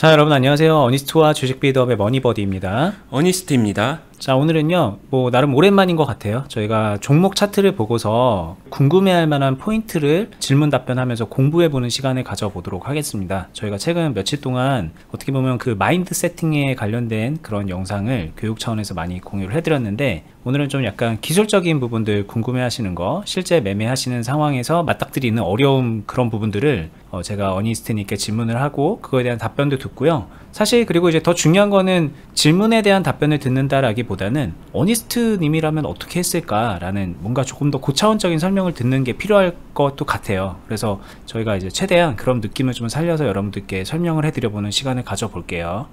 자, 여러분 안녕하세요. 어니스트와 주식 빌드업의 머니버디입니다. 어니스트입니다. 자, 오늘은요, 나름 오랜만인 것 같아요. 저희가 종목 차트를 보고서 궁금해할 만한 포인트를 질문 답변하면서 공부해보는 시간을 가져보도록 하겠습니다. 저희가 최근 며칠 동안 어떻게 보면 그 마인드 세팅에 관련된 그런 영상을 교육 차원에서 많이 공유를 해드렸는데, 오늘은 좀 약간 기술적인 부분들 궁금해하시는 거, 실제 매매하시는 상황에서 맞닥뜨리는 어려움, 그런 부분들을 제가 어니스트님께 질문을 하고 그거에 대한 답변도 듣고요. 사실 그리고 이제 더 중요한 거는 질문에 대한 답변을 듣는다라기보다는 어니스트님이라면 어떻게 했을까라는 뭔가 조금 더 고차원적인 설명을 듣는 게 필요할 것도 같아요. 그래서 저희가 이제 최대한 그런 느낌을 좀 살려서 여러분들께 설명을 해드려보는 시간을 가져볼게요.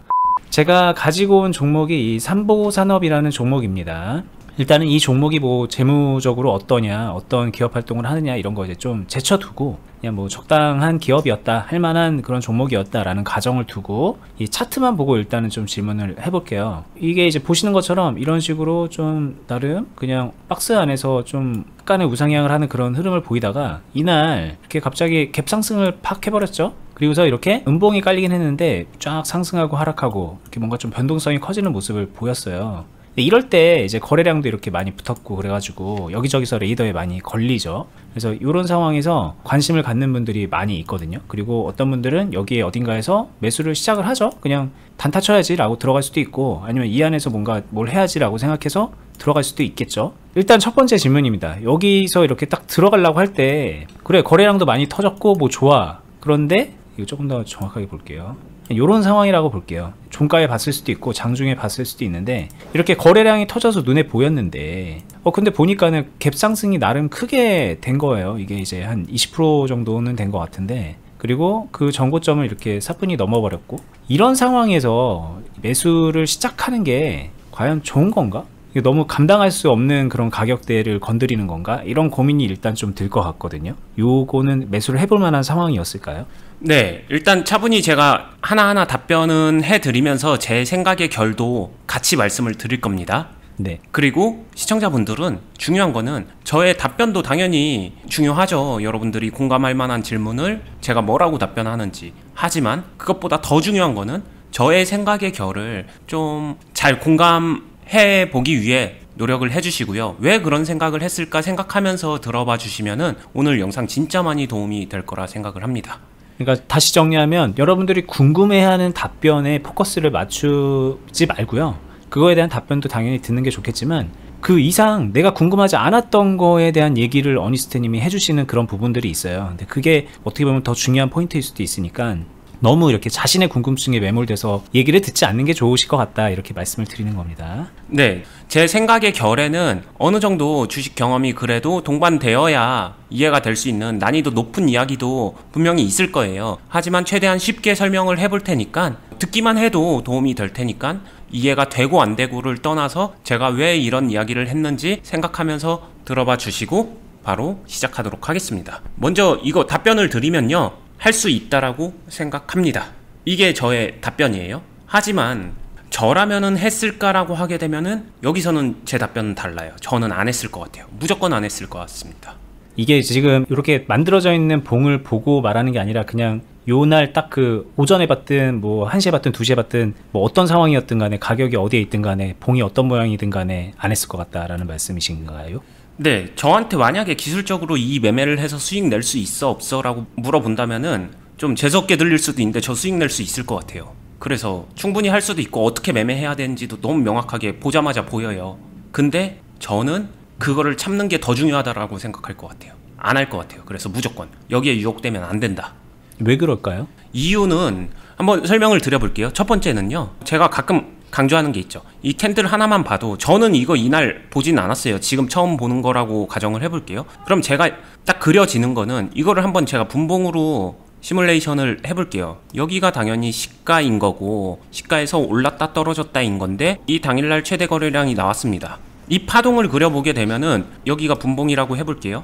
제가 가지고 온 종목이 이 삼보산업이라는 종목입니다. 일단은 이 종목이 재무적으로 어떠냐, 어떤 기업 활동을 하느냐, 이런 거 이제 좀 제쳐두고 그냥 적당한 기업이었다, 할 만한 그런 종목이었다라는 가정을 두고 이 차트만 보고 일단은 좀 질문을 해볼게요. 이게 이제 보시는 것처럼 이런 식으로 좀 나름 그냥 박스 안에서 좀 약간의 우상향을 하는 그런 흐름을 보이다가 이날 이렇게 갑자기 갭상승을 팍 해버렸죠. 그리고서 이렇게 음봉이 깔리긴 했는데 쫙 상승하고 하락하고 이렇게 뭔가 좀 변동성이 커지는 모습을 보였어요. 이럴 때 이제 거래량도 이렇게 많이 붙었고 그래가지고 여기저기서 레이더에 많이 걸리죠. 그래서 이런 상황에서 관심을 갖는 분들이 많이 있거든요. 그리고 어떤 분들은 여기에 어딘가에서 매수를 시작을 하죠. 그냥 단타 쳐야지 라고 들어갈 수도 있고, 아니면 이 안에서 뭔가 뭘 해야지 라고 생각해서 들어갈 수도 있겠죠. 일단 첫 번째 질문입니다. 여기서 이렇게 딱 들어가려고 할 때, 그래 거래량도 많이 터졌고 좋아, 그런데 이거 조금 더 정확하게 볼게요. 이런 상황이라고 볼게요. 종가에 봤을 수도 있고 장중에 봤을 수도 있는데, 이렇게 거래량이 터져서 눈에 보였는데 근데 보니까는 갭 상승이 나름 크게 된 거예요. 이게 이제 한 20% 정도는 된 것 같은데, 그리고 그 전고점을 이렇게 사뿐히 넘어버렸고, 이런 상황에서 매수를 시작하는 게 과연 좋은 건가? 너무 감당할 수 없는 그런 가격대를 건드리는 건가? 이런 고민이 일단 좀 들 것 같거든요. 요거는 매수를 해볼 만한 상황이었을까요? 네, 일단 차분히 제가 하나하나 답변은 해드리면서 제 생각의 결도 같이 말씀을 드릴 겁니다. 네. 그리고 시청자분들은 중요한 거는 저의 답변도 당연히 중요하죠. 여러분들이 공감할 만한 질문을 제가 뭐라고 답변하는지. 하지만 그것보다 더 중요한 거는 저의 생각의 결을 좀 잘 공감해 보기 위해 노력을 해주시고요. 왜 그런 생각을 했을까 생각하면서 들어봐 주시면은 오늘 영상 진짜 많이 도움이 될 거라 생각을 합니다. 그러니까 다시 정리하면, 여러분들이 궁금해하는 답변에 포커스를 맞추지 말고요, 그거에 대한 답변도 당연히 듣는 게 좋겠지만 그 이상 내가 궁금하지 않았던 거에 대한 얘기를 어니스트님이 해주시는 그런 부분들이 있어요. 근데 그게 어떻게 보면 더 중요한 포인트일 수도 있으니까 너무 이렇게 자신의 궁금증에 매몰돼서 얘기를 듣지 않는 게 좋으실 것 같다, 이렇게 말씀을 드리는 겁니다. 네, 제 생각의 결에는 어느 정도 주식 경험이 그래도 동반되어야 이해가 될 수 있는 난이도 높은 이야기도 분명히 있을 거예요. 하지만 최대한 쉽게 설명을 해볼 테니까, 듣기만 해도 도움이 될 테니까 이해가 되고 안 되고를 떠나서 제가 왜 이런 이야기를 했는지 생각하면서 들어봐 주시고 바로 시작하도록 하겠습니다. 먼저 이거 답변을 드리면요, 할 수 있다라고 생각합니다. 이게 저의 답변이에요. 하지만 저라면은 했을까라고 하게 되면은 여기서는 제 답변은 달라요. 저는 안 했을 것 같아요. 무조건 안 했을 것 같습니다. 이게 지금 이렇게 만들어져 있는 봉을 보고 말하는 게 아니라 그냥 요날 딱 그 오전에 봤든 1시에 봤든 2시에 봤든 어떤 상황이었든 간에, 가격이 어디에 있든 간에, 봉이 어떤 모양이든 간에 안 했을 것 같다라는 말씀이신가요? 네, 저한테 만약에 기술적으로 이 매매를 해서 수익 낼 수 있어 없어 라고 물어본다면은 좀 재수없게 들릴 수도 있는데 저 수익 낼 수 있을 것 같아요. 그래서 충분히 할 수도 있고 어떻게 매매해야 되는지도 너무 명확하게 보자마자 보여요. 근데 저는 그거를 참는 게 더 중요하다라고 생각할 것 같아요. 안 할 것 같아요. 그래서 무조건 여기에 유혹되면 안 된다. 왜 그럴까요? 이유는 한번 설명을 드려볼게요. 첫 번째는요, 제가 가끔 강조하는 게 있죠. 이 캔들 하나만 봐도, 저는 이거 이날 보진 않았어요. 지금 처음 보는 거라고 가정을 해볼게요. 그럼 제가 딱 그려지는 거는, 이거를 한번 제가 분봉으로 시뮬레이션을 해볼게요. 여기가 당연히 시가인 거고, 시가에서 올랐다 떨어졌다인 건데, 이 당일날 최대 거래량이 나왔습니다. 이 파동을 그려보게 되면은 여기가 분봉이라고 해볼게요.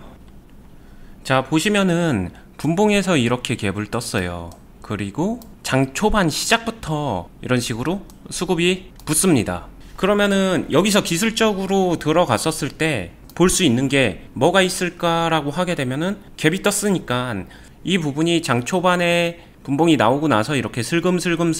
자, 보시면은 분봉에서 이렇게 갭을 떴어요. 그리고 장 초반 시작부터 이런 식으로 수급이 붙습니다. 그러면은 여기서 기술적으로 들어갔었을 때 볼 수 있는 게 뭐가 있을까라고 하게 되면은 갭이 떴으니까 이 부분이 장 초반에 분봉이 나오고 나서 이렇게 슬금슬금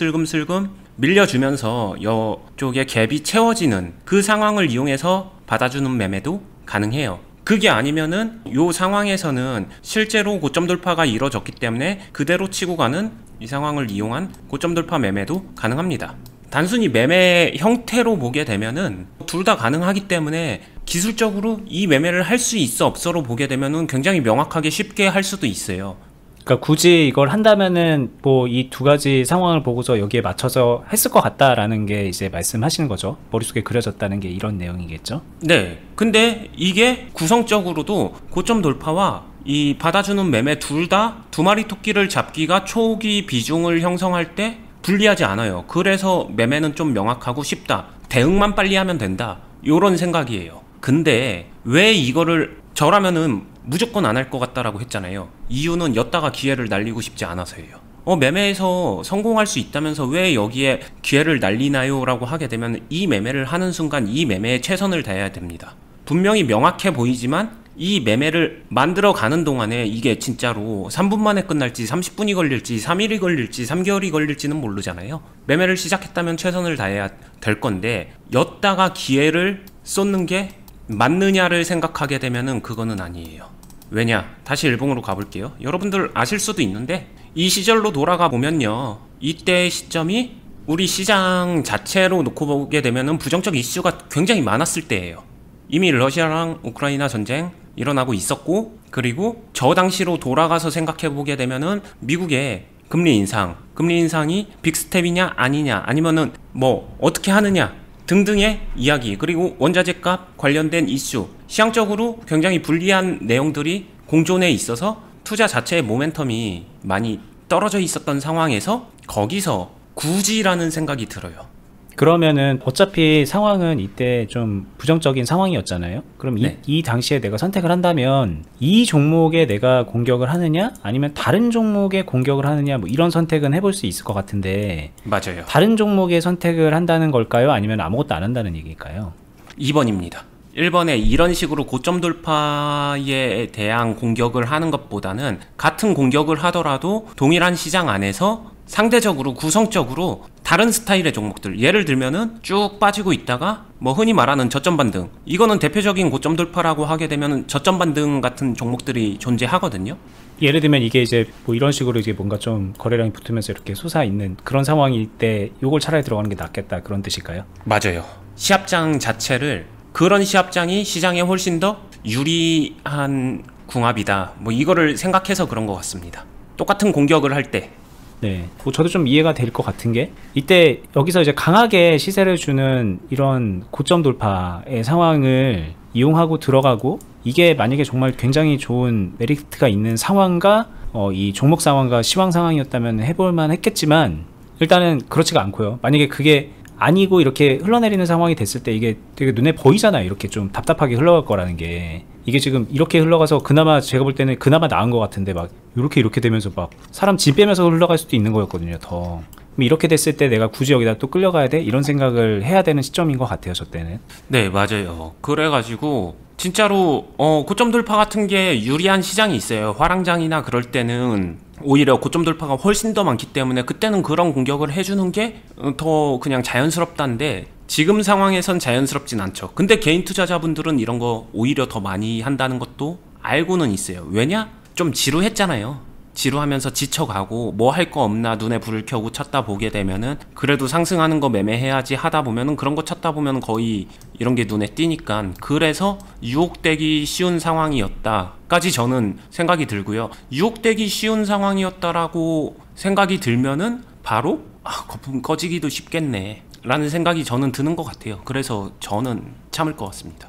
밀려주면서 이쪽에 갭이 채워지는 그 상황을 이용해서 받아주는 매매도 가능해요. 그게 아니면은 이 상황에서는 실제로 고점 돌파가 이루어졌기 때문에 그대로 치고 가는 이 상황을 이용한 고점 돌파 매매도 가능합니다. 단순히 매매 형태로 보게 되면은 둘 다 가능하기 때문에 기술적으로 이 매매를 할 수 있어 없어로 보게 되면은 굉장히 명확하게 쉽게 할 수도 있어요. 그러니까 굳이 이걸 한다면은 뭐 이 두 가지 상황을 보고서 여기에 맞춰서 했을 것 같다라는 게 이제 말씀하시는 거죠. 머릿속에 그려졌다는 게 이런 내용이겠죠. 네. 근데 이게 구성적으로도 고점 돌파와 이 받아주는 매매 둘 다 두 마리 토끼를 잡기가 초기 비중을 형성할 때 불리하지 않아요. 그래서 매매는 좀 명확하고 쉽다. 대응만 빨리 하면 된다. 요런 생각이에요. 근데 왜 이거를 저라면은 무조건 안 할 것 같다라고 했잖아요. 이유는 엿다가 기회를 날리고 싶지 않아서예요. 매매에서 성공할 수 있다면서 왜 여기에 기회를 날리나요? 라고 하게 되면 이 매매를 하는 순간 이 매매에 최선을 다해야 됩니다. 분명히 명확해 보이지만 이 매매를 만들어 가는 동안에 이게 진짜로 3분 만에 끝날지 30분이 걸릴지 3일이 걸릴지 3개월이 걸릴지는 모르잖아요. 매매를 시작했다면 최선을 다해야 될 건데 엿다가 기회를 쏟는 게 맞느냐를 생각하게 되면은 그거는 아니에요. 왜냐? 다시 일봉으로 가볼게요. 여러분들 아실 수도 있는데 이 시절로 돌아가 보면요, 이때의 시점이 우리 시장 자체로 놓고 보게 되면은 부정적 이슈가 굉장히 많았을 때예요. 이미 러시아랑 우크라이나 전쟁 일어나고 있었고, 그리고 저 당시로 돌아가서 생각해 보게 되면은 미국의 금리 인상이 빅스텝이냐 아니냐, 아니면은 뭐 어떻게 하느냐 등등의 이야기, 그리고 원자재 값 관련된 이슈, 시장적으로 굉장히 불리한 내용들이 공존해 있어서 투자 자체의 모멘텀이 많이 떨어져 있었던 상황에서 거기서 굳이라는 생각이 들어요. 그러면은 어차피 상황은 이때 좀 부정적인 상황이었잖아요. 그럼 네. 이 당시에 내가 선택을 한다면 이 종목에 내가 공격을 하느냐 아니면 다른 종목에 공격을 하느냐, 뭐 이런 선택은 해볼 수 있을 것 같은데, 맞아요. 다른 종목에 선택을 한다는 걸까요? 아니면 아무것도 안 한다는 얘기일까요? 2번입니다. 1번에 이런 식으로 고점 돌파에 대한 공격을 하는 것보다는 같은 공격을 하더라도 동일한 시장 안에서 상대적으로 구성적으로 다른 스타일의 종목들, 예를 들면은 쭉 빠지고 있다가 뭐 흔히 말하는 저점 반등, 이거는 대표적인 고점 돌파라고 하게 되면은 저점 반등 같은 종목들이 존재하거든요. 예를 들면 이게 이제 뭐 이런 식으로 이게 뭔가 좀 거래량이 붙으면서 이렇게 솟아있는 그런 상황일 때 요걸 차라리 들어가는 게 낫겠다, 그런 뜻일까요? 맞아요. 시합장 자체를, 그런 시합장이 시장에 훨씬 더 유리한 궁합이다, 뭐 이거를 생각해서 그런 것 같습니다. 똑같은 공격을 할 때. 네, 뭐 저도 좀 이해가 될 것 같은 게, 이때 여기서 이제 강하게 시세를 주는 이런 고점 돌파의 상황을 이용하고 들어가고, 이게 만약에 정말 굉장히 좋은 메리트가 있는 상황과 이 종목 상황과 시황 상황이었다면 해볼만 했겠지만, 일단은 그렇지가 않고요. 만약에 그게 아니고 이렇게 흘러내리는 상황이 됐을 때 이게 되게 눈에 보이잖아요. 이렇게 좀 답답하게 흘러갈 거라는 게. 이게 지금 이렇게 흘러가서 그나마 제가 볼 때는 그나마 나은 것 같은데, 막 이렇게 되면서 막 사람 짐 빼면서 흘러갈 수도 있는 거였거든요. 더 이렇게 됐을 때 내가 굳이 여기다 또 끌려가야 돼? 이런 생각을 해야 되는 시점인 것 같아요, 저 때는. 네, 맞아요. 그래가지고 진짜로 고점 돌파 같은 게 유리한 시장이 있어요. 화랑장이나 그럴 때는 오히려 고점 돌파가 훨씬 더 많기 때문에 그때는 그런 공격을 해주는 게 더 그냥 자연스럽다는데, 지금 상황에선 자연스럽진 않죠. 근데 개인 투자자분들은 이런 거 오히려 더 많이 한다는 것도 알고는 있어요. 왜냐? 좀 지루했잖아요. 지루하면서 지쳐가고 뭐 할 거 없나 눈에 불을 켜고 찾다 보게 되면은 그래도 상승하는 거 매매해야지 하다 보면은 그런 거 찾다 보면 거의 이런 게 눈에 띄니까, 그래서 유혹되기 쉬운 상황이었다까지 저는 생각이 들고요. 유혹되기 쉬운 상황이었다라고 생각이 들면은 바로 거품 꺼지기도 쉽겠네 라는 생각이 저는 드는 것 같아요. 그래서 저는 참을 것 같습니다.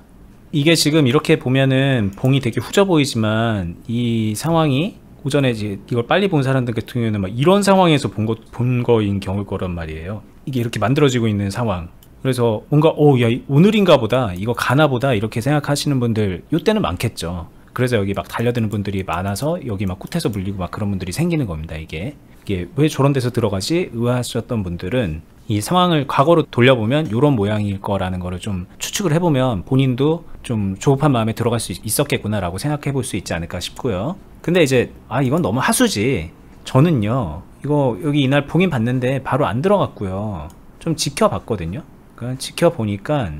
이게 지금 이렇게 보면은 봉이 되게 후져 보이지만, 이 상황이 오전에 이제 이걸 빨리 본 사람들 같은 경우에는 막 이런 상황에서 본 거인 경우일 거란 말이에요. 이게 이렇게 만들어지고 있는 상황. 그래서 뭔가 야, 오늘인가 보다, 이거 가나 보다, 이렇게 생각하시는 분들 이때는 많겠죠. 그래서 여기 막 달려드는 분들이 많아서 여기 막 굿해서 물리고 막 그런 분들이 생기는 겁니다. 이게 왜 저런 데서 들어가지 의아하셨던 분들은 이 상황을 과거로 돌려보면 이런 모양일 거라는 거를 좀 추측을 해보면 본인도 좀 조급한 마음에 들어갈 수 있었겠구나 라고 생각해 볼 수 있지 않을까 싶고요. 근데 이제 이건 너무 하수지. 저는요, 이거 여기 이날 봉인 봤는데 바로 안 들어갔고요. 좀 지켜봤거든요. 그러니까 지켜보니까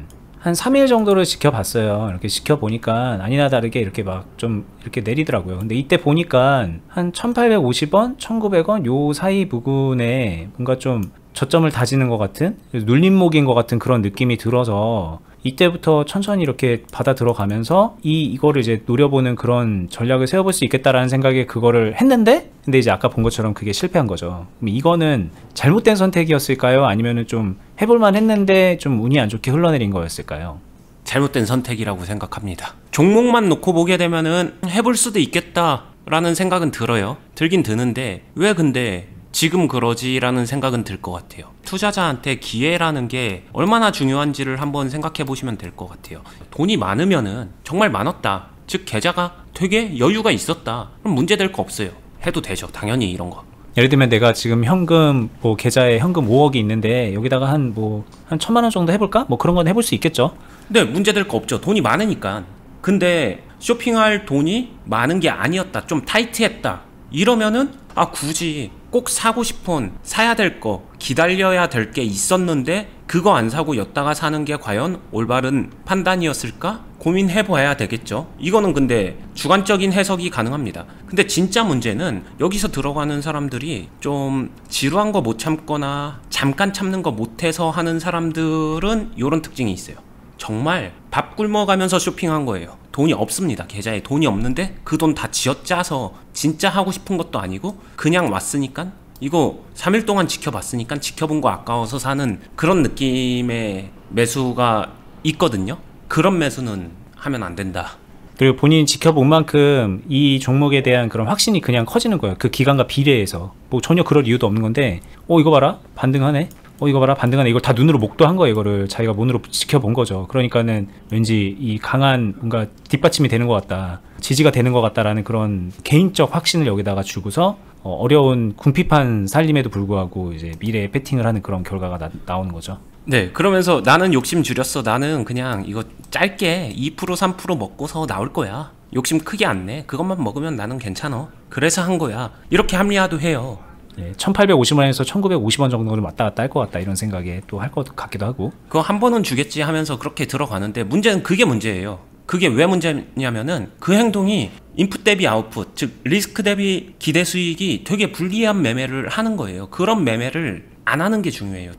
한 3일 정도를 지켜봤어요. 이렇게 지켜보니까 아니나 다르게 이렇게 막 좀 이렇게 내리더라고요. 근데 이때 보니까 한 1850원, 1900원 요 사이 부근에 뭔가 좀 저점을 다지는 것 같은, 눌림목인 것 같은 그런 느낌이 들어서 이때부터 천천히 이렇게 받아 들어가면서 이거를 이제 노려보는 그런 전략을 세워볼 수 있겠다라는 생각에 그거를 했는데, 근데 이제 아까 본 것처럼 그게 실패한 거죠. 그럼 이거는 잘못된 선택이었을까요? 아니면은 좀 해볼만 했는데 좀 운이 안 좋게 흘러내린 거였을까요? 잘못된 선택이라고 생각합니다. 종목만 놓고 보게 되면은 해볼 수도 있겠다라는 생각은 들어요. 들긴 드는데 왜 근데 지금 그러지라는 생각은 들 것 같아요. 투자자한테 기회라는 게 얼마나 중요한지를 한번 생각해 보시면 될 것 같아요. 돈이 많으면은 정말 많았다, 즉 계좌가 되게 여유가 있었다, 그럼 문제될 거 없어요. 해도 되죠. 당연히 이런 거. 예를 들면 내가 지금 현금 뭐 계좌에 현금 5억이 있는데 여기다가 한 1,000만 원 정도 해볼까? 뭐 그런 건 해볼 수 있겠죠. 네, 문제될 거 없죠. 돈이 많으니까. 근데 쇼핑할 돈이 많은 게 아니었다, 좀 타이트했다, 이러면은 굳이 꼭 사고 싶은, 사야 될 거, 기다려야 될 게 있었는데 그거 안 사고 였다가 사는 게 과연 올바른 판단이었을까? 고민해봐야 되겠죠. 이거는 근데 주관적인 해석이 가능합니다. 근데 진짜 문제는 여기서 들어가는 사람들이 좀 지루한 거 못 참거나 잠깐 참는 거 못해서 하는 사람들은 이런 특징이 있어요. 정말 밥 굶어가면서 쇼핑한 거예요. 돈이 없습니다. 계좌에 돈이 없는데 그 돈 다 쥐어짜서 진짜 하고 싶은 것도 아니고 그냥 왔으니까, 이거 3일 동안 지켜봤으니까 지켜본 거 아까워서 사는 그런 느낌의 매수가 있거든요. 그런 매수는 하면 안 된다. 그리고 본인이 지켜본 만큼 이 종목에 대한 그런 확신이 그냥 커지는 거예요. 그 기간과 비례해서. 뭐 전혀 그럴 이유도 없는 건데 이거 봐라, 반등하네, 이거 봐라, 반등하네. 이걸 다 눈으로 목도한 거예요. 이거를 자기가 눈으로 지켜본 거죠. 그러니까는 왠지 이 강한 뭔가 뒷받침이 되는 것 같다, 지지가 되는 것 같다라는 그런 개인적 확신을 여기다가 주고서 어려운 궁핍한 살림에도 불구하고 이제 미래에 배팅을 하는 그런 결과가 나오는 거죠. 네, 그러면서 나는 욕심 줄였어. 나는 그냥 이거 짧게 2% 3% 먹고서 나올 거야. 욕심 크게 안 내. 그것만 먹으면 나는 괜찮아. 그래서 한 거야. 이렇게 합리화도 해요. 네, 1850원에서 1950원 정도를 왔다 갔다 할 것 같다, 이런 생각에 또 할 것 같기도 하고. 그거 한 번은 주겠지 하면서 그렇게 들어가는데 문제는 그게 문제예요. 그게 왜 문제냐면은 그 행동이 인풋 대비 아웃풋, 즉 리스크 대비 기대 수익이 되게 불리한 매매를 하는 거예요. 그런 매매를 안 하는 게 중요해요.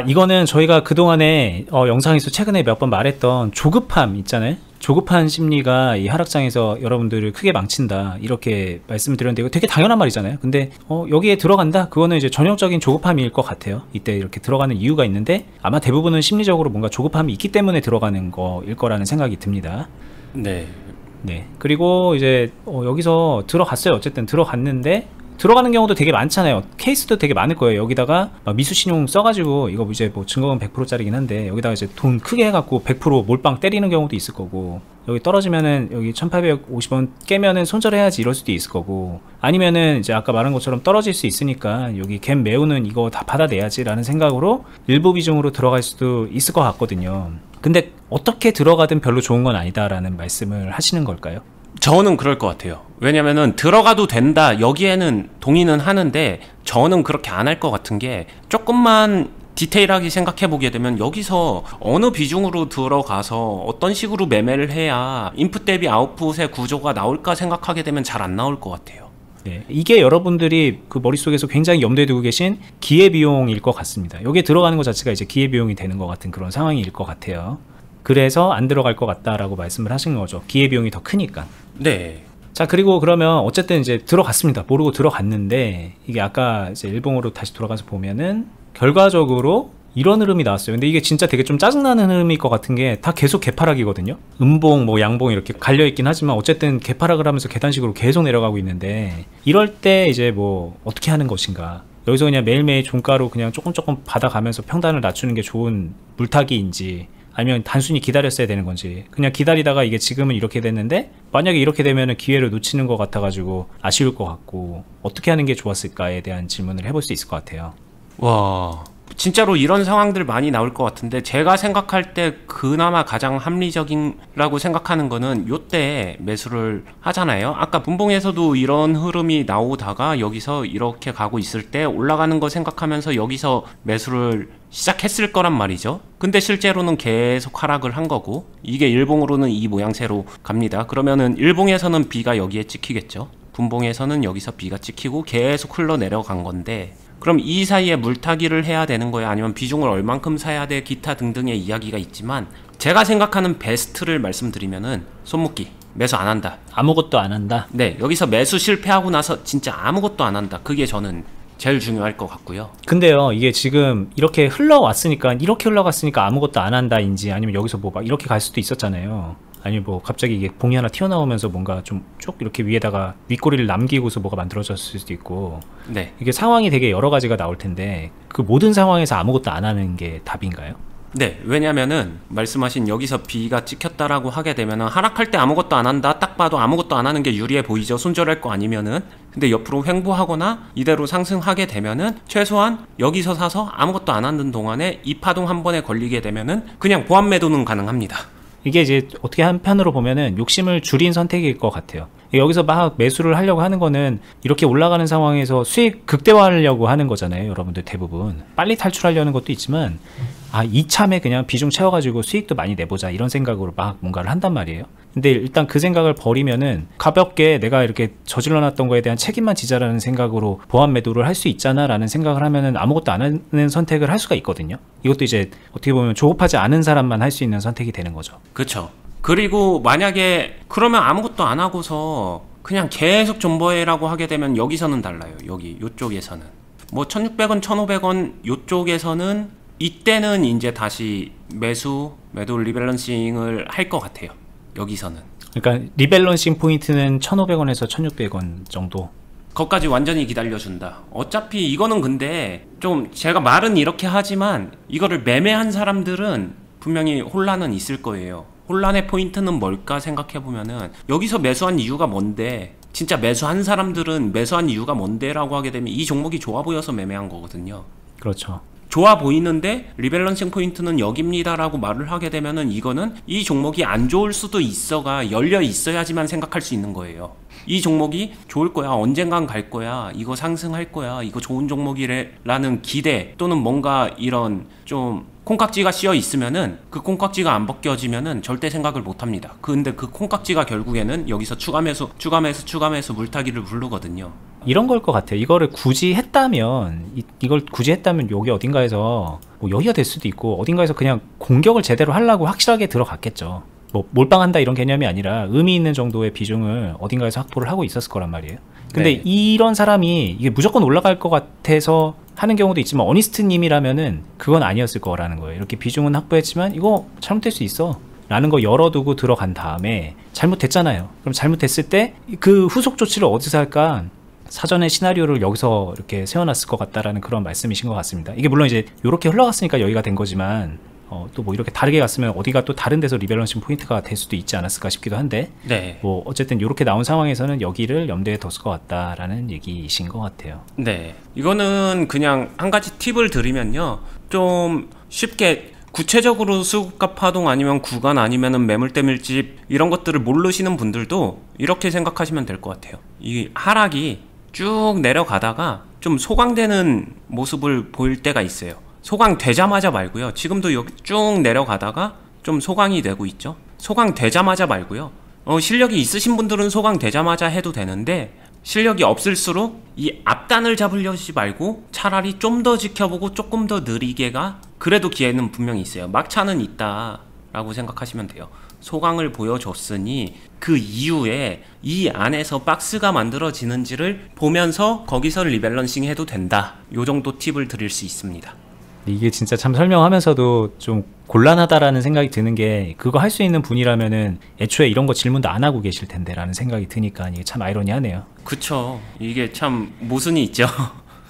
이거는 저희가 그동안에 영상에서 최근에 몇 번 말했던 조급함 있잖아요. 조급한 심리가 이 하락장에서 여러분들을 크게 망친다, 이렇게 말씀을 드렸는데 이거 되게 당연한 말이잖아요. 근데 여기에 들어간다? 그거는 이제 전형적인 조급함일 것 같아요. 이때 이렇게 들어가는 이유가 있는데 아마 대부분은 심리적으로 뭔가 조급함이 있기 때문에 들어가는 거일 거라는 생각이 듭니다. 네. 그리고 이제 여기서 들어갔어요. 어쨌든 들어갔는데 들어가는 경우도 되게 많잖아요. 케이스도 되게 많을 거예요. 여기다가 막 미수신용 써가지고, 이거 이제 뭐 증거금 100%짜리긴 한데 여기다가 이제 돈 크게 해갖고 100% 몰빵 때리는 경우도 있을 거고, 여기 떨어지면은 여기 1850원 깨면은 손절해야지 이럴 수도 있을 거고, 아니면은 이제 아까 말한 것처럼 떨어질 수 있으니까 여기 갭 메우는 이거 다 받아내야지 라는 생각으로 일부 비중으로 들어갈 수도 있을 것 같거든요. 근데 어떻게 들어가든 별로 좋은 건 아니다 라는 말씀을 하시는 걸까요? 저는 그럴 것 같아요. 왜냐면은 들어가도 된다, 여기에는 동의는 하는데 저는 그렇게 안 할 것 같은 게, 조금만 디테일하게 생각해 보게 되면 여기서 어느 비중으로 들어가서 어떤 식으로 매매를 해야 인풋 대비 아웃풋의 구조가 나올까 생각하게 되면 잘 안 나올 것 같아요. 네, 이게 여러분들이 그 머릿속에서 굉장히 염두에 두고 계신 기회비용일 것 같습니다. 여기에 들어가는 것 자체가 이제 기회비용이 되는 것 같은 그런 상황일 것 같아요. 그래서 안 들어갈 것 같다라고 말씀을 하신 거죠. 기회비용이 더 크니까. 네. 자, 그리고 그러면 어쨌든 이제 들어갔습니다. 모르고 들어갔는데 이게 아까 이제 일봉으로 다시 돌아가서 보면은 결과적으로 이런 흐름이 나왔어요. 근데 이게 진짜 되게 좀 짜증나는 흐름일 것 같은 게 다 계속 개파락이거든요. 음봉 뭐 양봉 이렇게 갈려있긴 하지만 어쨌든 개파락을 하면서 계단식으로 계속 내려가고 있는데, 이럴 때 이제 뭐 어떻게 하는 것인가, 여기서 그냥 매일매일 종가로 그냥 조금 받아가면서 평단을 낮추는 게 좋은 물타기인지, 아니면 단순히 기다렸어야 되는 건지, 그냥 기다리다가 이게 지금은 이렇게 됐는데 만약에 이렇게 되면은 기회를 놓치는 것 같아가지고 아쉬울 것 같고, 어떻게 하는 게 좋았을까에 대한 질문을 해볼 수 있을 것 같아요. 와, 진짜로 이런 상황들 많이 나올 것 같은데 제가 생각할 때 그나마 가장 합리적인라고 생각하는 거는 요때 매수를 하잖아요. 아까 분봉에서도 이런 흐름이 나오다가 여기서 이렇게 가고 있을 때 올라가는 거 생각하면서 여기서 매수를 시작했을 거란 말이죠. 근데 실제로는 계속 하락을 한 거고 이게 일봉으로는 이 모양새로 갑니다. 그러면은 일봉에서는 B가 여기에 찍히겠죠. 분봉에서는 여기서 B가 찍히고 계속 흘러내려간 건데 그럼 이 사이에 물타기를 해야 되는 거야? 아니면 비중을 얼만큼 사야 돼? 기타 등등의 이야기가 있지만 제가 생각하는 베스트를 말씀드리면은 손묶기. 매수 안 한다. 아무것도 안 한다? 네. 여기서 매수 실패하고 나서 진짜 아무것도 안 한다. 그게 저는 제일 중요할 것 같고요. 근데요, 이게 지금 이렇게 흘러갔으니까 아무것도 안 한다인지 아니면 여기서 뭐 막 이렇게 갈 수도 있었잖아요. 아니면 뭐 갑자기 이게 봉이 하나 튀어나오면서 뭔가 좀 쭉 이렇게 위에다가 윗꼬리를 남기고서 뭐가 만들어졌을 수도 있고. 네. 이게 상황이 되게 여러 가지가 나올 텐데 그 모든 상황에서 아무것도 안 하는 게 답인가요? 네. 왜냐면은 말씀하신 여기서 B가 찍혔다라고 하게 되면은 하락할 때 아무것도 안 한다. 딱 봐도 아무것도 안 하는 게 유리해 보이죠. 손절할 거 아니면은. 근데 옆으로 횡보하거나 이대로 상승하게 되면은 최소한 여기서 사서 아무것도 안 하는 동안에 이 파동 한 번에 걸리게 되면은 그냥 보합 매도는 가능합니다. 이게 이제 어떻게 한편으로 보면은 욕심을 줄인 선택일 것 같아요. 여기서 막 매수를 하려고 하는 거는 이렇게 올라가는 상황에서 수익 극대화하려고 하는 거잖아요. 여러분들 대부분 빨리 탈출하려는 것도 있지만 이참에 그냥 비중 채워가지고 수익도 많이 내보자 이런 생각으로 막 뭔가를 한단 말이에요. 근데 일단 그 생각을 버리면은 가볍게 내가 이렇게 저질러놨던 거에 대한 책임만 지자라는 생각으로 보완 매도를 할 수 있잖아 라는 생각을 하면은 아무것도 안 하는 선택을 할 수가 있거든요. 이것도 이제 어떻게 보면 조급하지 않은 사람만 할 수 있는 선택이 되는 거죠. 그렇죠. 그리고 만약에 그러면 아무것도 안 하고서 그냥 계속 존버해라고 하게 되면 여기서는 달라요. 여기 요쪽에서는 뭐 1600원 1500원 요쪽에서는 이때는 이제 다시 매도 리밸런싱을 할 것 같아요. 여기서는 그러니까 리밸런싱 포인트는 1500원에서 1600원 정도. 거기까지 완전히 기다려준다. 어차피 이거는 근데 좀 제가 말은 이렇게 하지만 이거를 매매한 사람들은 분명히 혼란은 있을 거예요. 혼란의 포인트는 뭘까 생각해보면은 여기서 매수한 이유가 뭔데, 진짜 매수한 사람들은 매수한 이유가 뭔데 라고 하게 되면 이 종목이 좋아 보여서 매매한 거거든요. 그렇죠. 좋아 보이는데 리밸런싱 포인트는 여기입니다 라고 말을 하게 되면은 이거는 이 종목이 안 좋을 수도 있어가 열려 있어야지만 생각할 수 있는 거예요. 이 종목이 좋을 거야, 언젠간 갈 거야, 이거 상승할 거야, 이거 좋은 종목이래 라는 기대 또는 뭔가 이런 좀 콩깍지가 씌어 있으면은 그 콩깍지가 안 벗겨지면은 절대 생각을 못 합니다. 근데 그 콩깍지가 결국에는 여기서 추가 매수 물타기를 부르거든요. 이런 걸 것 같아요. 이거를 굳이 했다면 여기 어딘가에서 뭐 여기가 될 수도 있고 어딘가에서 그냥 공격을 제대로 하려고 확실하게 들어갔겠죠. 뭐 몰빵한다 이런 개념이 아니라 의미 있는 정도의 비중을 어딘가에서 확보를 하고 있었을 거란 말이에요. 근데 네. 이런 사람이 이게 무조건 올라갈 것 같아서 하는 경우도 있지만 어니스트님이라면은 그건 아니었을 거라는 거예요. 이렇게 비중은 확보했지만 이거 잘못될 수 있어 라는 거 열어두고 들어간 다음에 잘못됐잖아요. 그럼 잘못됐을 때 그 후속 조치를 어디서 할까? 사전에 시나리오를 여기서 이렇게 세워놨을 것 같다라는 그런 말씀이신 것 같습니다. 이게 물론 이제 이렇게 흘러갔으니까 여기가 된 거지만 또 뭐 이렇게 다르게 갔으면 어디가 또 다른 데서 리밸런싱 포인트가 될 수도 있지 않았을까 싶기도 한데 네. 뭐 어쨌든 이렇게 나온 상황에서는 여기를 염두에 뒀을 것 같다라는 얘기이신 것 같아요. 네. 이거는 그냥 한 가지 팁을 드리면요. 좀 쉽게 구체적으로 수급가 파동 아니면 구간 아니면은 매물대 밀집 이런 것들을 모르시는 분들도 이렇게 생각하시면 될 것 같아요. 이 하락이 쭉 내려가다가 좀 소강되는 모습을 보일 때가 있어요. 소강되자마자 말고요. 지금도 여기 쭉 내려가다가 좀 소강이 되고 있죠. 소강되자마자 말고요. 실력이 있으신 분들은 소강되자마자 해도 되는데 실력이 없을수록 이 앞단을 잡으려지 말고 차라리 좀 더 지켜보고 조금 더 느리게가 그래도 기회는 분명히 있어요. 막차는 있다 라고 생각하시면 돼요. 소강을 보여줬으니 그 이후에 이 안에서 박스가 만들어지는지를 보면서 거기서 리밸런싱 해도 된다. 요 정도 팁을 드릴 수 있습니다. 이게 진짜 참 설명하면서도 좀 곤란하다라는 생각이 드는 게 그거 할 수 있는 분이라면은 애초에 이런 거 질문도 안 하고 계실 텐데 라는 생각이 드니까 이게 참 아이러니하네요. 그쵸. 이게 참 모순이 있죠.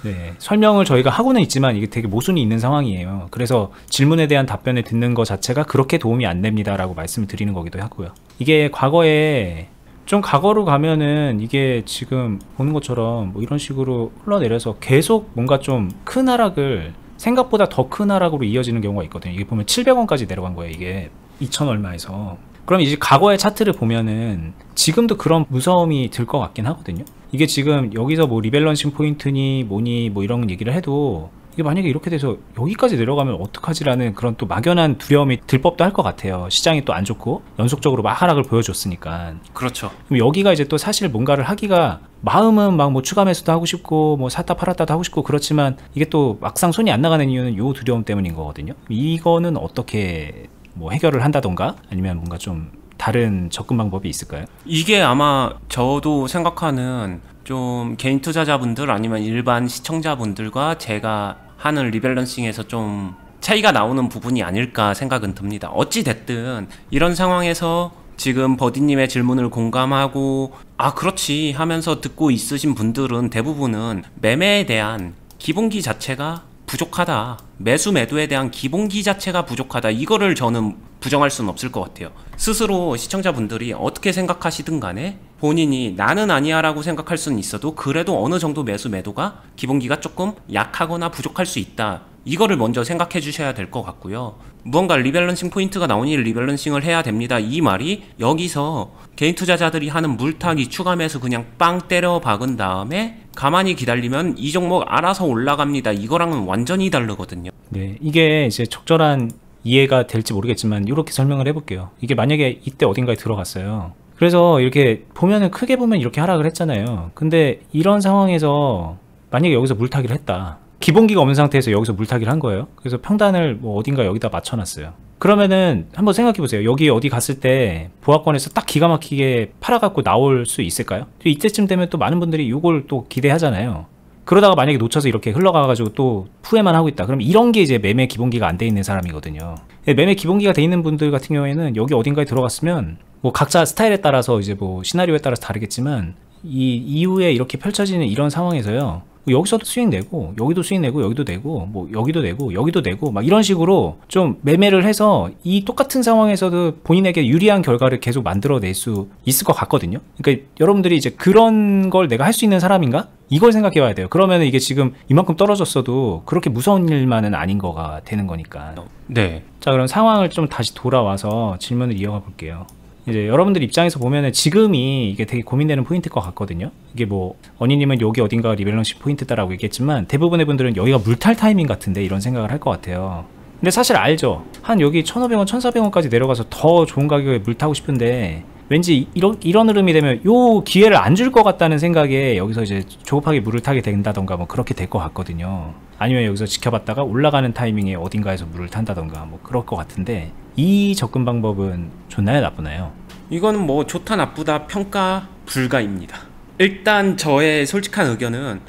네, 설명을 저희가 하고는 있지만 이게 되게 모순이 있는 상황이에요. 그래서 질문에 대한 답변을 듣는 것 자체가 그렇게 도움이 안 됩니다 라고 말씀을 드리는 거기도 하고요. 이게 과거에 좀 과거로 가면은 이게 지금 보는 것처럼 뭐 이런 식으로 흘러내려서 계속 뭔가 좀 큰 하락을 생각보다 더 큰 하락으로 이어지는 경우가 있거든요. 이게 보면 700원까지 내려간 거예요. 이게 2천 얼마에서. 그럼 이제 과거의 차트를 보면은 지금도 그런 무서움이 들 것 같긴 하거든요. 이게 지금 여기서 뭐 리밸런싱 포인트니 뭐니 뭐 이런 얘기를 해도 이게 만약에 이렇게 돼서 여기까지 내려가면 어떡하지라는 그런 또 막연한 두려움이 들 법도 할 것 같아요. 시장이 또 안 좋고 연속적으로 막 하락을 보여줬으니까. 그렇죠. 그럼 여기가 이제 또 사실 뭔가를 하기가 마음은 막 뭐 추가 매수도 하고 싶고 뭐 샀다 팔았다도 하고 싶고 그렇지만 이게 또 막상 손이 안 나가는 이유는 요 두려움 때문인 거거든요. 이거는 어떻게 뭐 해결을 한다던가 아니면 뭔가 좀 다른 접근 방법이 있을까요? 이게 아마 저도 생각하는 좀 개인 투자자분들 아니면 일반 시청자분들과 제가 하는 리밸런싱에서 좀 차이가 나오는 부분이 아닐까 생각은 듭니다. 어찌 됐든 이런 상황에서 지금 버디님의 질문을 공감하고 아 그렇지 하면서 듣고 있으신 분들은 대부분은 매매에 대한 기본기 자체가 부족하다. 매수 매도에 대한 기본기 자체가 부족하다. 이거를 저는 부정할 수는 없을 것 같아요. 스스로 시청자분들이 어떻게 생각하시든 간에 본인이 나는 아니야 라고 생각할 수는 있어도 그래도 어느 정도 매수 매도가 기본기가 조금 약하거나 부족할 수 있다. 이거를 먼저 생각해 주셔야 될 것 같고요. 무언가 리밸런싱 포인트가 나오니 리밸런싱을 해야 됩니다. 이 말이 여기서 개인 투자자들이 하는 물타기 추가 매수 그냥 빵 때려 박은 다음에 가만히 기다리면 이 종목 알아서 올라갑니다. 이거랑은 완전히 다르거든요. 네, 이게 이제 적절한 이해가 될지 모르겠지만 이렇게 설명을 해볼게요. 이게 만약에 이때 어딘가에 들어갔어요. 그래서 이렇게 보면은 크게 보면 이렇게 하락을 했잖아요. 근데 이런 상황에서 만약에 여기서 물타기를 했다. 기본기가 없는 상태에서 여기서 물타기를 한 거예요. 그래서 평단을 뭐 어딘가 여기다 맞춰놨어요. 그러면은 한번 생각해보세요. 여기 어디 갔을 때 보합권에서 딱 기가 막히게 팔아갖고 나올 수 있을까요? 이때쯤 되면 또 많은 분들이 이걸 또 기대하잖아요. 그러다가 만약에 놓쳐서 이렇게 흘러가가지고 또 후회만 하고 있다. 그럼 이런 게 이제 매매 기본기가 안 돼 있는 사람이거든요. 매매 기본기가 돼 있는 분들 같은 경우에는 여기 어딘가에 들어갔으면 뭐 각자 스타일에 따라서 이제 뭐 시나리오에 따라서 다르겠지만 이 이후에 이렇게 펼쳐지는 이런 상황에서요. 여기서도 수익 내고 여기도 수익 내고 여기도 내고 뭐 여기도 내고 여기도 내고 막 이런 식으로 좀 매매를 해서 이 똑같은 상황에서도 본인에게 유리한 결과를 계속 만들어낼 수 있을 것 같거든요. 그러니까 여러분들이 이제 그런 걸 내가 할 수 있는 사람인가? 이걸 생각해 봐야 돼요. 그러면 이게 지금 이만큼 떨어졌어도 그렇게 무서운 일만은 아닌 거가 되는 거니까. 네. 자, 그럼 상황을 좀 다시 돌아와서 질문을 이어가 볼게요. 이제 여러분들 입장에서 보면은 지금이 이게 되게 고민되는 포인트일 것 같거든요. 이게 뭐 언니님은 여기 어딘가 리밸런싱 포인트다라고 얘기했지만 대부분의 분들은 여기가 물탈 타이밍 같은데 이런 생각을 할 것 같아요. 근데 사실 알죠. 한 여기 1,500원, 1,400원까지 내려가서 더 좋은 가격에 물 타고 싶은데 왠지 이런 흐름이 되면 요 기회를 안 줄 것 같다는 생각에 여기서 이제 조급하게 물을 타게 된다던가 뭐 그렇게 될 것 같거든요. 아니면 여기서 지켜봤다가 올라가는 타이밍에 어딘가에서 물을 탄다던가 뭐 그럴 것 같은데 이 접근 방법은 좋나요, 나쁘나요? 이거는 뭐 좋다 나쁘다 평가 불가입니다. 일단 저의 솔직한 의견은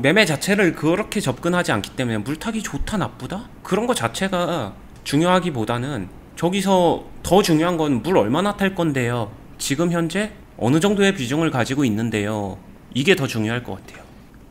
매매 자체를 그렇게 접근하지 않기 때문에 물타기 좋다 나쁘다? 그런 거 자체가 중요하기보다는 저기서 더 중요한 건 물 얼마나 탈 건데요. 지금 현재 어느 정도의 비중을 가지고 있는데요. 이게 더 중요할 것 같아요.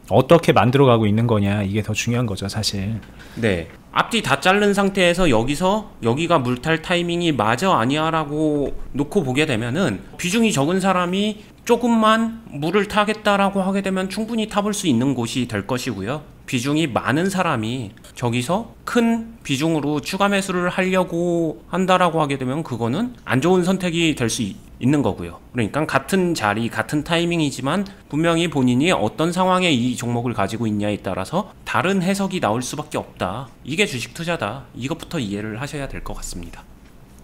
어떻게 만들어가고 있는 거냐 이게 더 중요한 거죠, 사실. 네. 앞뒤 다 자른 상태에서 여기가 물탈 타이밍이 맞아 아니야 라고 놓고 보게 되면은 비중이 적은 사람이 조금만 물을 타겠다라고 하게 되면 충분히 타볼 수 있는 곳이 될 것이고요. 비중이 많은 사람이 저기서 큰 비중으로 추가 매수를 하려고 한다라고 하게 되면 그거는 안 좋은 선택이 될 수 있는 거고요. 그러니까 같은 자리, 같은 타이밍이지만 분명히 본인이 어떤 상황에 이 종목을 가지고 있냐에 따라서 다른 해석이 나올 수밖에 없다. 이게 주식 투자다. 이것부터 이해를 하셔야 될 것 같습니다.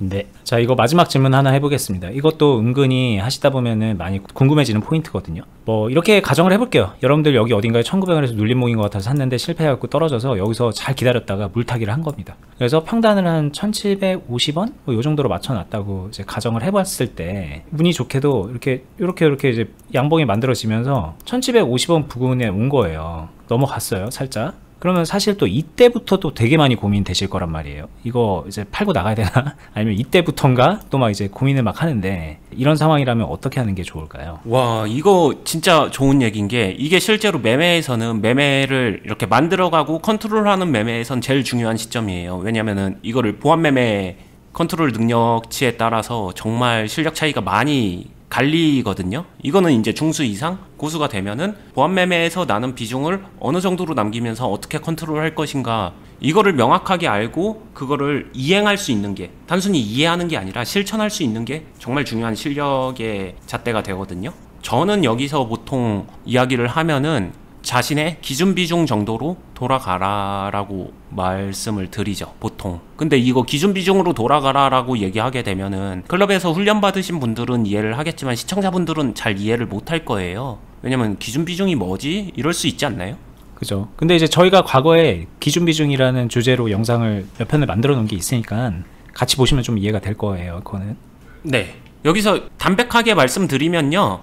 네. 자, 이거 마지막 질문 하나 해보겠습니다. 이것도 은근히 하시다 보면은 많이 궁금해지는 포인트거든요. 뭐 이렇게 가정을 해볼게요. 여러분들 여기 어딘가에 1900원에서 눌림목인 것 같아서 샀는데 실패해갖고 떨어져서 여기서 잘 기다렸다가 물타기를 한 겁니다. 그래서 평단을 한 1750원? 뭐 요 정도로 맞춰놨다고 이제 가정을 해봤을 때 운이 좋게도 이렇게 이제 양봉이 만들어지면서 1750원 부근에 온 거예요. 넘어갔어요, 살짝. 그러면 사실 또 이때부터 또 되게 많이 고민되실 거란 말이에요. 이거 이제 팔고 나가야 되나? 아니면 이때부터인가? 또 막 이제 고민을 막 하는데 이런 상황이라면 어떻게 하는 게 좋을까요? 와, 이거 진짜 좋은 얘기인 게 이게 실제로 매매에서는 매매를 이렇게 만들어가고 컨트롤하는 매매에선 제일 중요한 시점이에요. 왜냐면은 이거를 보안 매매 컨트롤 능력치에 따라서 정말 실력 차이가 많이 갈리거든요. 이거는 이제 중수 이상 고수가 되면은 보안 매매에서 나는 비중을 어느 정도로 남기면서 어떻게 컨트롤 할 것인가 이거를 명확하게 알고 그거를 이행할 수 있는 게, 단순히 이해하는 게 아니라 실천할 수 있는 게 정말 중요한 실력의 잣대가 되거든요. 저는 여기서 보통 이야기를 하면은 자신의 기준 비중 정도로 돌아가라라고 말씀을 드리죠, 보통. 근데 이거 기준 비중으로 돌아가라라고 얘기하게 되면은 클럽에서 훈련 받으신 분들은 이해를 하겠지만 시청자분들은 잘 이해를 못할 거예요. 왜냐면 기준 비중이 뭐지? 이럴 수 있지 않나요? 그죠. 근데 이제 저희가 과거에 기준 비중이라는 주제로 영상을 몇 편을 만들어 놓은 게 있으니까 같이 보시면 좀 이해가 될 거예요, 그거는. 네. 여기서 담백하게 말씀드리면요,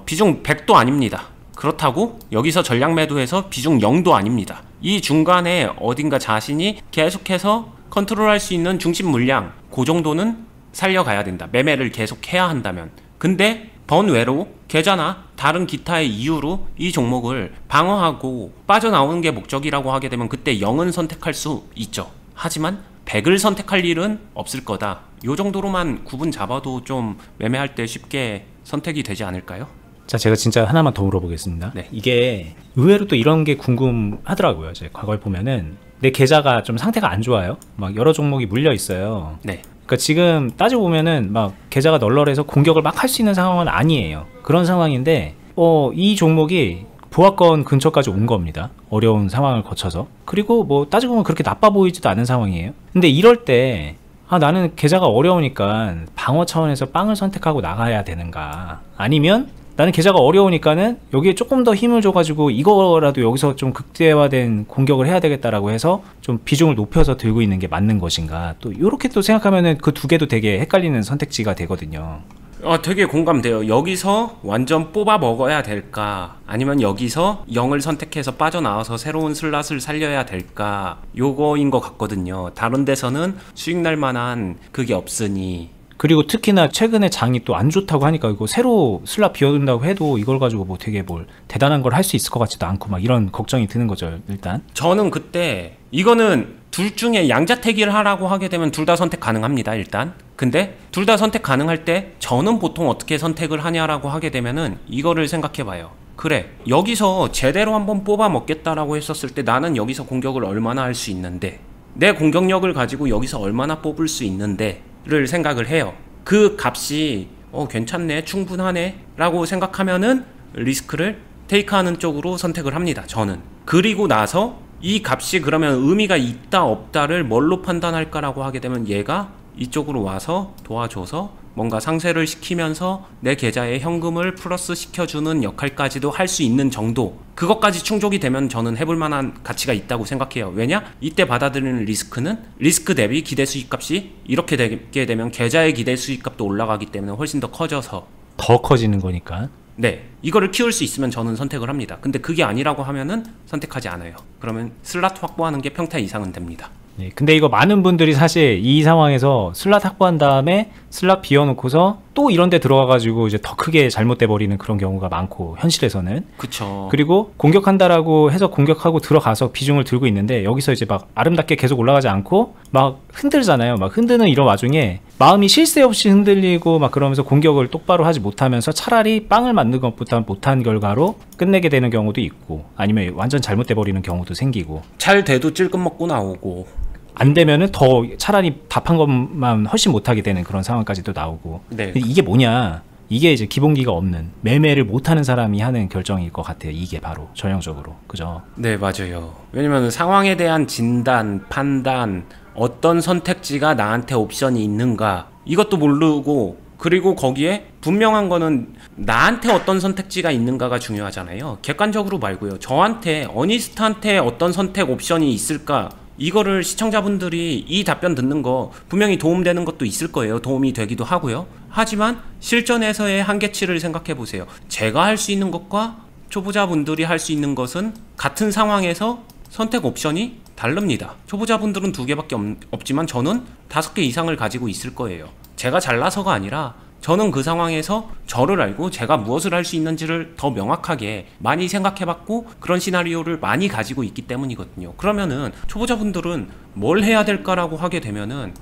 비중 100도 아닙니다. 그렇다고 여기서 전략 매도해서 비중 0도 아닙니다. 이 중간에 어딘가 자신이 계속해서 컨트롤할 수 있는 중심 물량, 그 정도는 살려가야 된다. 매매를 계속 해야 한다면. 근데 번외로 계좌나 다른 기타의 이유로 이 종목을 방어하고 빠져나오는 게 목적이라고 하게 되면 그때 0은 선택할 수 있죠. 하지만 100을 선택할 일은 없을 거다. 요 정도로만 구분 잡아도 좀 매매할 때 쉽게 선택이 되지 않을까요? 자, 제가 진짜 하나만 더 물어보겠습니다. 네. 이게 의외로 또 이런 게 궁금하더라고요. 제 과거에 보면은 내 계좌가 좀 상태가 안 좋아요. 막 여러 종목이 물려 있어요. 네. 그러니까 지금 따지고 보면은 막 계좌가 널널해서 공격을 막 할 수 있는 상황은 아니에요. 그런 상황인데 이 종목이 보합권 근처까지 온 겁니다. 어려운 상황을 거쳐서. 그리고 뭐 따지고 보면 그렇게 나빠 보이지도 않은 상황이에요. 근데 이럴 때 나는 계좌가 어려우니까 방어 차원에서 빵을 선택하고 나가야 되는가, 아니면 나는 계좌가 어려우니까는 여기에 조금 더 힘을 줘가지고 이거라도 여기서 좀 극대화된 공격을 해야 되겠다라고 해서 좀 비중을 높여서 들고 있는 게 맞는 것인가, 또 이렇게 또 생각하면은 그 두 개도 되게 헷갈리는 선택지가 되거든요. 되게 공감돼요. 여기서 완전 뽑아 먹어야 될까, 아니면 여기서 0을 선택해서 빠져나와서 새로운 슬롯을 살려야 될까, 요거인 것 같거든요. 다른 데서는 수익 날 만한 그게 없으니. 그리고 특히나 최근에 장이 또 안 좋다고 하니까 이거 새로 슬랍 비워둔다고 해도 이걸 가지고 뭐 되게 뭘 대단한 걸 할 수 있을 것 같지도 않고 막 이런 걱정이 드는 거죠, 일단. 저는 그때 이거는 둘 중에 양자택일을 하라고 하게 되면 둘 다 선택 가능합니다, 일단. 근데 둘 다 선택 가능할 때 저는 보통 어떻게 선택을 하냐라고 하게 되면은 이거를 생각해 봐요. 그래, 여기서 제대로 한번 뽑아 먹겠다라고 했었을 때 나는 여기서 공격을 얼마나 할 수 있는데, 내 공격력을 가지고 여기서 얼마나 뽑을 수 있는데 를 생각을 해요. 그 값이 괜찮네, 충분하네 라고 생각하면은 리스크를 테이크하는 쪽으로 선택을 합니다, 저는. 그리고 나서 이 값이 그러면 의미가 있다 없다를 뭘로 판단할까라고 하게 되면 얘가 이쪽으로 와서 도와줘서 뭔가 상쇄를 시키면서 내 계좌에 현금을 플러스 시켜주는 역할까지도 할 수 있는 정도, 그것까지 충족이 되면 저는 해볼 만한 가치가 있다고 생각해요. 왜냐? 이때 받아들이는 리스크는 리스크 대비 기대 수익값이 이렇게 되게 되면 계좌의 기대 수익값도 올라가기 때문에 훨씬 더 커져서 더 커지는 거니까. 네, 이거를 키울 수 있으면 저는 선택을 합니다. 근데 그게 아니라고 하면은 선택하지 않아요. 그러면 슬롯 확보하는 게 평타 이상은 됩니다. 네, 근데 이거 많은 분들이 사실 이 상황에서 슬롯 확보한 다음에 슬롯 비워놓고서 또 이런 데 들어가가지고 이제 더 크게 잘못돼 버리는 그런 경우가 많고, 현실에서는. 그쵸. 그리고 공격한다라고 해서 공격하고 들어가서 비중을 들고 있는데 여기서 이제 막 아름답게 계속 올라가지 않고 막 흔들잖아요. 막 흔드는 이런 와중에 마음이 쉴 새 없이 흔들리고 막 그러면서 공격을 똑바로 하지 못하면서 차라리 빵을 맞는 것보다 못한 결과로 끝내게 되는 경우도 있고, 아니면 완전 잘못돼 버리는 경우도 생기고. 잘 돼도 찔끔 먹고 나오고. 안 되면은 더 차라리 답한 것만 훨씬 못하게 되는 그런 상황까지도 나오고. 네. 이게 뭐냐, 이게 이제 기본기가 없는, 매매를 못하는 사람이 하는 결정일 것 같아요. 이게 바로 전형적으로. 그죠? 네, 맞아요. 왜냐면 상황에 대한 진단, 판단, 어떤 선택지가 나한테 옵션이 있는가, 이것도 모르고, 그리고 거기에 분명한 거는 나한테 어떤 선택지가 있는가가 중요하잖아요. 객관적으로 말고요. 저한테, 어니스트한테 어떤 선택 옵션이 있을까, 이거를 시청자분들이 이 답변 듣는 거 분명히 도움되는 것도 있을 거예요. 도움이 되기도 하고요. 하지만 실전에서의 한계치를 생각해 보세요. 제가 할 수 있는 것과 초보자분들이 할 수 있는 것은 같은 상황에서 선택 옵션이 다릅니다. 초보자분들은 2개밖에 없지만 저는 5개 이상을 가지고 있을 거예요. 제가 잘나서가 아니라 저는 그 상황에서 저를 알고 제가 무엇을 할 수 있는지를 더 명확하게 많이 생각해봤고 그런 시나리오를 많이 가지고 있기 때문이거든요. 그러면은 초보자분들은 뭘 해야 될까라고 하게 되면은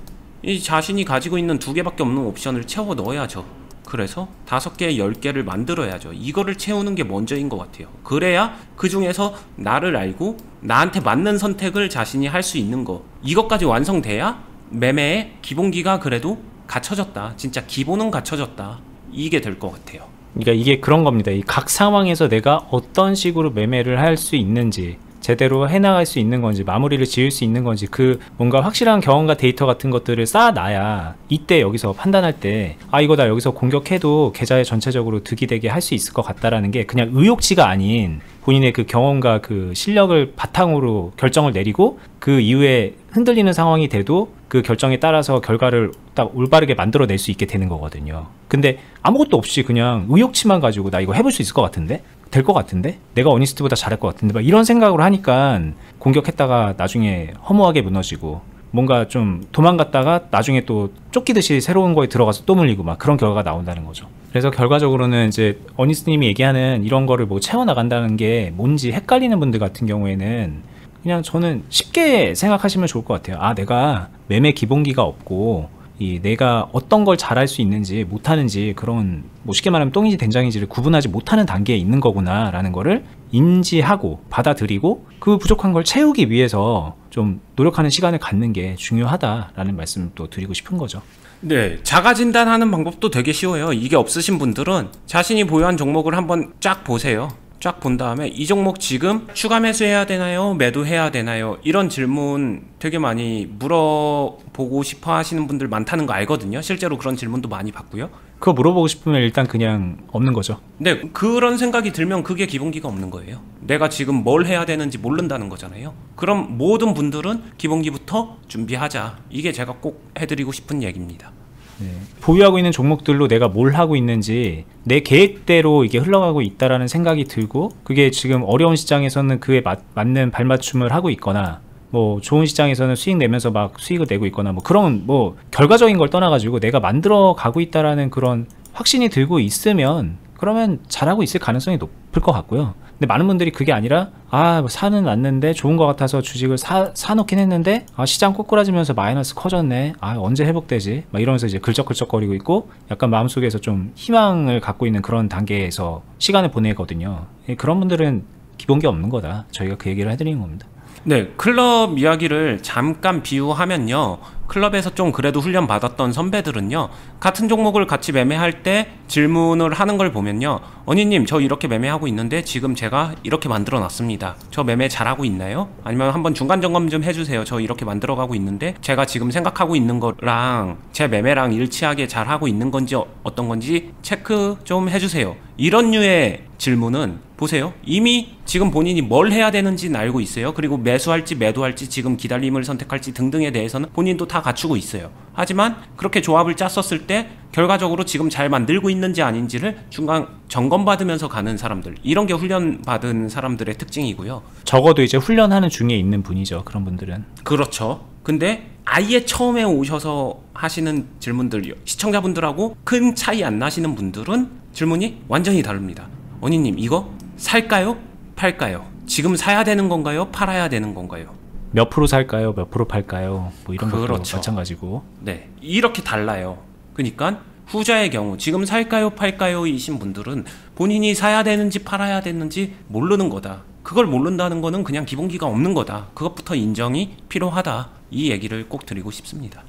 이 자신이 가지고 있는 2개밖에 없는 옵션을 채워 넣어야죠. 그래서 5개, 10개를 만들어야죠. 이거를 채우는 게 먼저인 것 같아요. 그래야 그 중에서 나를 알고 나한테 맞는 선택을 자신이 할 수 있는 거, 이것까지 완성돼야 매매의 기본기가 그래도 갖춰졌다. 진짜 기본은 갖춰졌다. 이게 될 것 같아요. 그러니까 이게 그런 겁니다. 이 각 상황에서 내가 어떤 식으로 매매를 할 수 있는지, 제대로 해나갈 수 있는 건지, 마무리를 지을 수 있는 건지, 그 뭔가 확실한 경험과 데이터 같은 것들을 쌓아놔야 이때 여기서 판단할 때 이거 나 여기서 공격해도 계좌에 전체적으로 득이 되게 할 수 있을 것 같다라는 게 그냥 의욕치가 아닌 본인의 그 경험과 그 실력을 바탕으로 결정을 내리고 그 이후에 흔들리는 상황이 돼도 그 결정에 따라서 결과를 딱 올바르게 만들어낼 수 있게 되는 거거든요. 근데 아무것도 없이 그냥 의욕치만 가지고 나 이거 해볼 수 있을 것 같은데? 될 것 같은데? 내가 어니스트보다 잘할 것 같은데? 막 이런 생각으로 하니까 공격했다가 나중에 허무하게 무너지고, 뭔가 좀 도망갔다가 나중에 또 쫓기듯이 새로운 거에 들어가서 또 물리고 막 그런 결과가 나온다는 거죠. 그래서 결과적으로는 이제 어니스트님이 얘기하는 이런 거를 뭐 채워나간다는 게 뭔지 헷갈리는 분들 같은 경우에는 그냥 저는 쉽게 생각하시면 좋을 것 같아요. 내가 매매 기본기가 없고 내가 어떤 걸 잘할 수 있는지 못하는지, 그런 뭐 쉽게 말하면 똥인지 된장인지를 구분하지 못하는 단계에 있는 거구나 라는 거를 인지하고 받아들이고 그 부족한 걸 채우기 위해서 좀 노력하는 시간을 갖는 게 중요하다라는 말씀을 또 드리고 싶은 거죠. 네, 자가 진단하는 방법도 되게 쉬워요. 이게 없으신 분들은 자신이 보유한 종목을 한번 쫙 보세요. 쫙 본 다음에 이 종목 지금 추가 매수해야 되나요? 매도해야 되나요? 이런 질문 되게 많이 물어보고 싶어 하시는 분들 많다는 거 알거든요. 실제로 그런 질문도 많이 받고요. 그거 물어보고 싶으면 일단 그냥 없는 거죠. 네, 그런 생각이 들면 그게 기본기가 없는 거예요. 내가 지금 뭘 해야 되는지 모른다는 거잖아요. 그럼 모든 분들은 기본기부터 준비하자. 이게 제가 꼭 해드리고 싶은 얘기입니다. 네. 보유하고 있는 종목들로 내가 뭘 하고 있는지 내 계획대로 이게 흘러가고 있다라는 생각이 들고, 그게 지금 어려운 시장에서는 그에 맞는 발맞춤을 하고 있거나, 뭐 좋은 시장에서는 수익 내면서 막 수익을 내고 있거나, 뭐 그런 뭐 결과적인 걸 떠나가지고 내가 만들어 가고 있다라는 그런 확신이 들고 있으면 그러면 잘하고 있을 가능성이 높을 것 같고요. 근데 많은 분들이 그게 아니라 뭐 사는 왔는데 좋은 것 같아서 주식을 사놓긴 했는데 시장 꼬꾸라지면서 마이너스 커졌네, 언제 회복되지, 막 이러면서 이제 글적글적거리고 있고 약간 마음속에서 좀 희망을 갖고 있는 그런 단계에서 시간을 보내거든요. 그런 분들은 기본기 없는 거다, 저희가 그 얘기를 해드리는 겁니다. 네, 클럽 이야기를 잠깐 비유하면요, 클럽에서 좀 그래도 훈련 받았던 선배들은요, 같은 종목을 같이 매매할 때 질문을 하는 걸 보면요, 언니님 저 이렇게 매매하고 있는데 지금 제가 이렇게 만들어 놨습니다. 저 매매 잘하고 있나요? 아니면 한번 중간 점검 좀 해주세요. 저 이렇게 만들어 가고 있는데 제가 지금 생각하고 있는 거랑 제 매매랑 일치하게 잘하고 있는 건지 어떤 건지 체크 좀 해주세요. 이런 류의 질문은 보세요, 이미 지금 본인이 뭘 해야 되는지는 알고 있어요. 그리고 매수할지 매도할지 지금 기다림을 선택할지 등등에 대해서는 본인도 다 갖추고 있어요. 하지만 그렇게 조합을 짰었을 때 결과적으로 지금 잘 만들고 있는지 아닌지를 중간 점검받으면서 가는 사람들, 이런 게 훈련받은 사람들의 특징이고요. 적어도 이제 훈련하는 중에 있는 분이죠, 그런 분들은. 그렇죠. 근데 아예 처음에 오셔서 하시는 질문들, 시청자분들하고 큰 차이 안 나시는 분들은 질문이 완전히 다릅니다. 언니님 이거 살까요? 팔까요? 지금 사야 되는 건가요? 팔아야 되는 건가요? 몇 프로 살까요? 몇 프로 팔까요? 뭐 이런 것도 그렇죠. 마찬가지고. 네, 이렇게 달라요. 그러니까 후자의 경우 지금 살까요? 팔까요? 이신 분들은 본인이 사야 되는지 팔아야 되는지 모르는 거다. 그걸 모른다는 거는 그냥 기본기가 없는 거다. 그것부터 인정이 필요하다. 이 얘기를 꼭 드리고 싶습니다.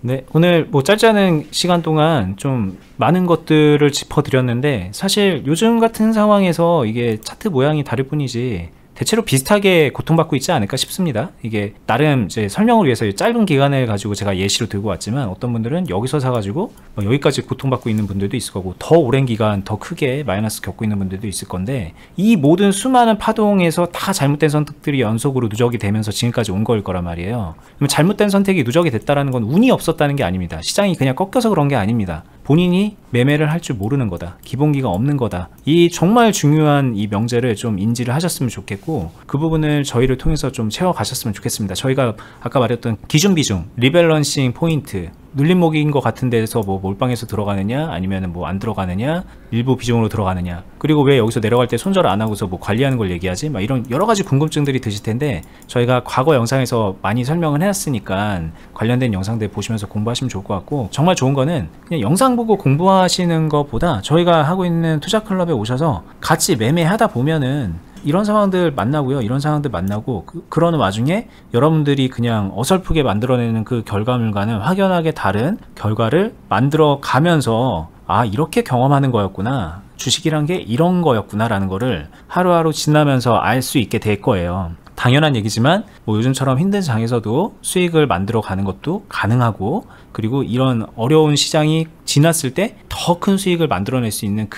네, 오늘 뭐 짧지 않은 시간 동안 좀 많은 것들을 짚어드렸는데, 사실 요즘 같은 상황에서 이게 차트 모양이 다를 뿐이지 대체로 비슷하게 고통받고 있지 않을까 싶습니다. 이게 나름 이제 설명을 위해서 짧은 기간을 가지고 제가 예시로 들고 왔지만, 어떤 분들은 여기서 사가지고 여기까지 고통받고 있는 분들도 있을 거고, 더 오랜 기간 더 크게 마이너스 겪고 있는 분들도 있을 건데, 이 모든 수많은 파동에서 다 잘못된 선택들이 연속으로 누적이 되면서 지금까지 온 거일 거란 말이에요. 그럼 잘못된 선택이 누적이 됐다라는 건 운이 없었다는 게 아닙니다. 시장이 그냥 꺾여서 그런 게 아닙니다. 본인이 매매를 할 줄 모르는 거다, 기본기가 없는 거다. 이 정말 중요한 이 명제를 좀 인지를 하셨으면 좋겠고, 그 부분을 저희를 통해서 좀 채워가셨으면 좋겠습니다. 저희가 아까 말했던 기준 비중, 리밸런싱 포인트, 눌림목인 것 같은 데서 뭐 몰빵해서 들어가느냐 아니면 뭐 안 들어가느냐 일부 비중으로 들어가느냐 그리고 왜 여기서 내려갈 때 손절 안 하고서 뭐 관리하는 걸 얘기하지 막 이런 여러 가지 궁금증들이 드실 텐데 저희가 과거 영상에서 많이 설명을 해놨으니까 관련된 영상들 보시면서 공부하시면 좋을 것 같고 정말 좋은 거는 그냥 영상 보고 공부하시는 것보다 저희가 하고 있는 투자 클럽에 오셔서 같이 매매하다 보면은 이런 상황들 만나고요. 이런 상황들 만나고 그러는 와중에 여러분들이 그냥 어설프게 만들어내는 그 결과물과는 확연하게 다른 결과를 만들어 가면서 아 이렇게 경험하는 거였구나. 주식이란 게 이런 거였구나 라는 거를 하루하루 지나면서 알 수 있게 될 거예요. 당연한 얘기지만 뭐 요즘처럼 힘든 장에서도 수익을 만들어 가는 것도 가능하고 그리고 이런 어려운 시장이 지났을 때 더 큰 수익을 만들어낼 수 있는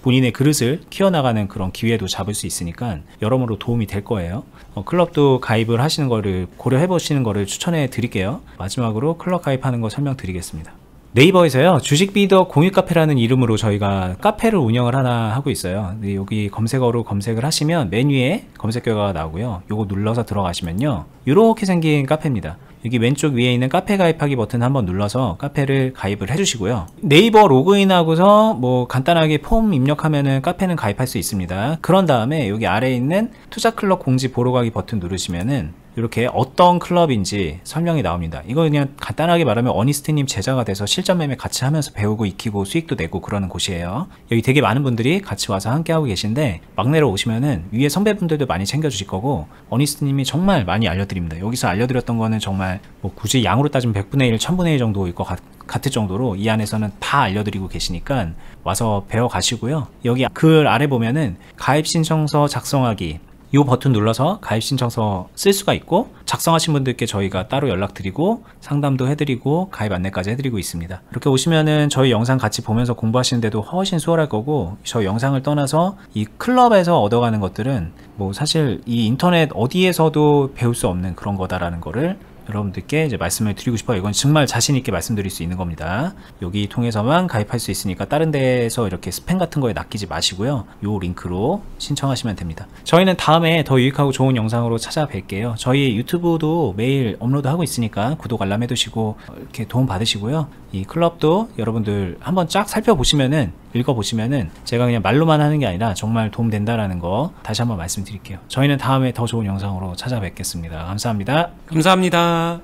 본인의 그릇을 키워나가는 그런 기회도 잡을 수 있으니까 여러모로 도움이 될 거예요. 클럽도 가입을 하시는 거를 고려해 보시는 거를 추천해 드릴게요. 마지막으로 클럽 가입하는 거 설명드리겠습니다. 네이버에서요 주식비더 공유카페라는 이름으로 저희가 카페를 운영을 하나 하고 있어요. 여기 검색어로 검색을 하시면 맨 위에 검색 결과가 나오고요. 요거 눌러서 들어가시면요 이렇게 생긴 카페입니다. 여기 왼쪽 위에 있는 카페 가입하기 버튼 한번 눌러서 카페를 가입을 해주시고요. 네이버 로그인하고서 뭐 간단하게 폼 입력하면은 카페는 가입할 수 있습니다. 그런 다음에 여기 아래에 있는 투자 클럽 공지 보러 가기 버튼 누르시면은 이렇게 어떤 클럽인지 설명이 나옵니다. 이거 그냥 간단하게 말하면 어니스트님 제자가 돼서 실전 매매 같이 하면서 배우고 익히고 수익도 내고 그러는 곳이에요. 여기 되게 많은 분들이 같이 와서 함께 하고 계신데 막내로 오시면은 위에 선배분들도 많이 챙겨주실 거고 어니스트님이 정말 많이 알려드립니다. 여기서 알려드렸던 거는 정말 뭐 굳이 양으로 따지면 100분의 1, 1000분의 1 정도일 것 같을 정도로 이 안에서는 다 알려드리고 계시니까 와서 배워 가시고요. 여기 글 아래 보면은 가입 신청서 작성하기 이 버튼 눌러서 가입 신청서 쓸 수가 있고 작성하신 분들께 저희가 따로 연락드리고 상담도 해드리고 가입 안내까지 해드리고 있습니다. 이렇게 오시면은 저희 영상 같이 보면서 공부하시는데도 훨씬 수월할 거고 저희 영상을 떠나서 이 클럽에서 얻어가는 것들은 뭐 사실 이 인터넷 어디에서도 배울 수 없는 그런 거다라는 거를 여러분들께 이제 말씀을 드리고 싶어요. 이건 정말 자신 있게 말씀드릴 수 있는 겁니다. 여기 통해서만 가입할 수 있으니까 다른 데에서 이렇게 스팸 같은 거에 낚이지 마시고요. 요 링크로 신청하시면 됩니다. 저희는 다음에 더 유익하고 좋은 영상으로 찾아뵐게요. 저희 유튜브도 매일 업로드하고 있으니까 구독 알람 해두시고 이렇게 도움 받으시고요. 이 클럽도 여러분들 한번 쫙 살펴보시면은 읽어보시면은 제가 그냥 말로만 하는 게 아니라 정말 도움된다라는 거 다시 한번 말씀드릴게요. 저희는 다음에 더 좋은 영상으로 찾아뵙겠습니다. 감사합니다. 감사합니다.